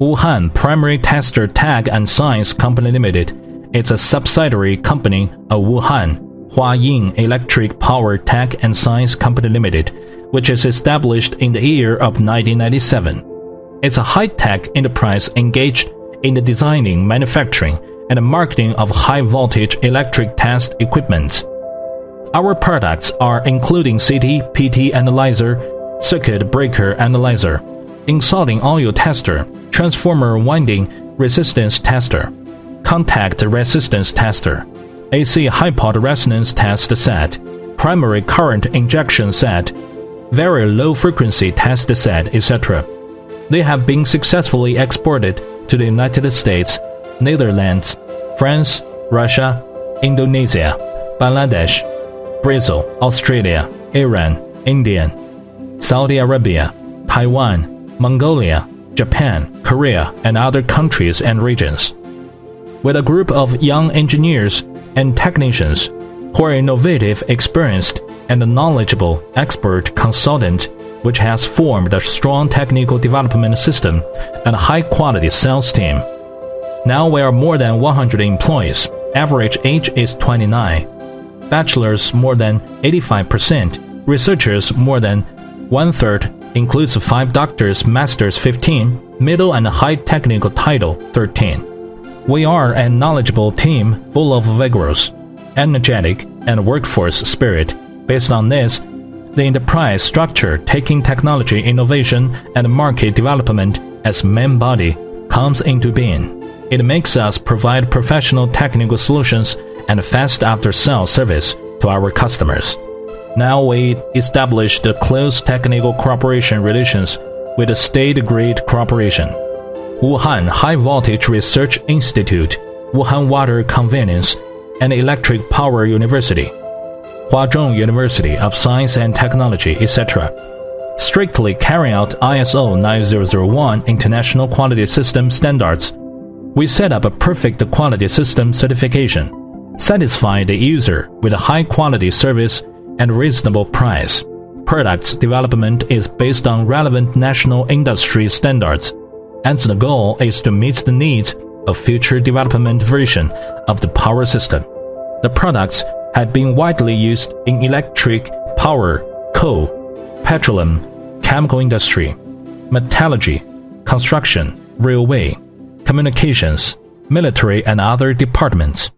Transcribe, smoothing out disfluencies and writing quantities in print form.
Wuhan Primary Tester Tech&Science Company Limited is a subsidiary company of Wuhan Huaying Electric Power Tech&Science Company Limited, which is established in the year of 1997. It's a high-tech enterprise engaged in the designing, manufacturing, and marketing of high-voltage electric test equipment. Our products are including CT, PT analyzer, circuit breaker analyzer, installing oil tester, transformer winding resistance tester, contact resistance tester, AC high-pod resonance test set, primary current injection set, very low-frequency test set, etc. They have been successfully exported to the United States, Netherlands, France, Russia, Indonesia, Bangladesh, Brazil, Australia, Iran, India, Saudi Arabia, Taiwan, Mongolia, Japan, Korea, and other countries and regions. With a group of young engineers and technicians who are innovative, experienced, and knowledgeable expert consultant, which has formed a strong technical development system and a high-quality sales team. Now we are more than 100 employees. Average age is 29. Bachelors more than 85%. Researchers more than one-third, includes 5 doctors, masters 15, middle and high technical title 13. We are a knowledgeable team full of vigorous, energetic, and workforce spirit. Based on this, the enterprise structure taking technology innovation and market development as main body comes into being. It makes us provide professional technical solutions and fast after-sales service to our customers. Now we established close technical cooperation relations with the state-grade corporation, Wuhan High Voltage Research Institute, Wuhan Water Convenience and Electric Power University, Huazhong University of Science and Technology, etc. Strictly carrying out ISO 9001 International Quality System Standards, we set up a perfect quality system certification, satisfy the user with a high-quality service and reasonable price. Products development is based on relevant national industry standards, and the goal is to meet the needs of future development version of the power system. The products have been widely used in electric power, coal, petroleum, chemical industry, metallurgy, construction, railway, communications, military and other departments.